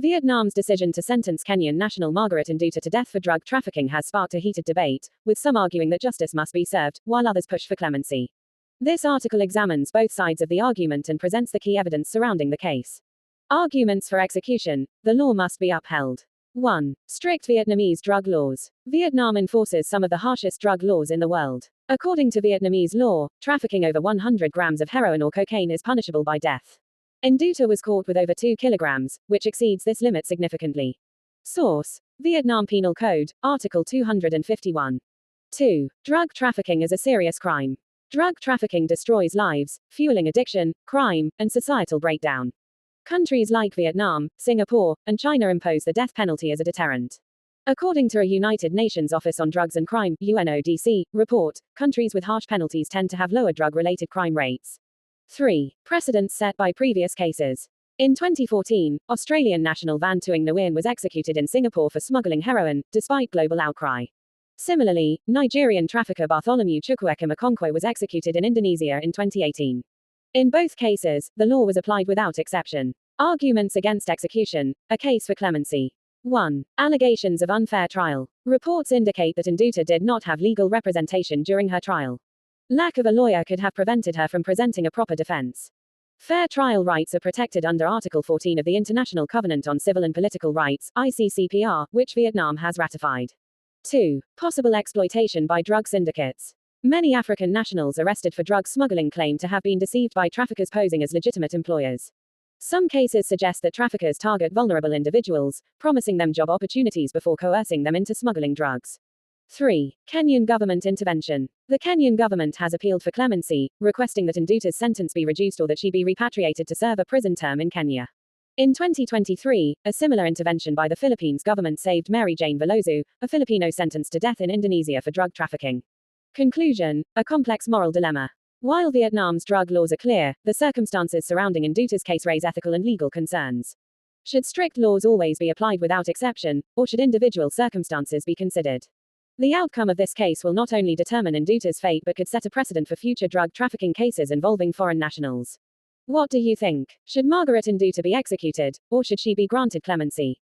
Vietnam's decision to sentence Kenyan national Margaret Nduta to death for drug trafficking has sparked a heated debate, with some arguing that justice must be served, while others push for clemency. This article examines both sides of the argument and presents the key evidence surrounding the case. Arguments for execution. The law must be upheld. 1. Strict Vietnamese drug laws. Vietnam enforces some of the harshest drug laws in the world. According to Vietnamese law, trafficking over 100 grams of heroin or cocaine is punishable by death. Nduta was caught with over 2 kilograms, which exceeds this limit significantly. Source: Vietnam Penal Code, Article 251. 2. Drug trafficking is a serious crime. Drug trafficking destroys lives, fueling addiction, crime, and societal breakdown. Countries like Vietnam, Singapore, and China impose the death penalty as a deterrent. According to a United Nations Office on Drugs and Crime (UNODC) report, countries with harsh penalties tend to have lower drug-related crime rates. 3. Precedents set by previous cases. In 2014, Australian national Van Tueng Nguyen was executed in Singapore for smuggling heroin, despite global outcry. Similarly, Nigerian trafficker Bartholomew Chukwuemeka Okonkwo was executed in Indonesia in 2018. In both cases, the law was applied without exception. Arguments against execution. A case for clemency. 1. Allegations of unfair trial. Reports indicate that Nduta did not have legal representation during her trial. Lack of a lawyer could have prevented her from presenting a proper defense. Fair trial rights are protected under Article 14 of the International Covenant on Civil and Political Rights, ICCPR, which Vietnam has ratified. 2. Possible exploitation by drug syndicates. Many African nationals arrested for drug smuggling claim to have been deceived by traffickers posing as legitimate employers. Some cases suggest that traffickers target vulnerable individuals, promising them job opportunities before coercing them into smuggling drugs. 3. Kenyan government intervention. The Kenyan government has appealed for clemency, requesting that Nduta's sentence be reduced or that she be repatriated to serve a prison term in Kenya. In 2023, a similar intervention by the Philippines government saved Mary Jane Veloso, a Filipino sentenced to death in Indonesia for drug trafficking. Conclusion: a complex moral dilemma. While Vietnam's drug laws are clear, the circumstances surrounding Nduta's case raise ethical and legal concerns. Should strict laws always be applied without exception, or should individual circumstances be considered? The outcome of this case will not only determine Nduta's fate but could set a precedent for future drug trafficking cases involving foreign nationals. What do you think? Should Margaret Nduta be executed, or should she be granted clemency?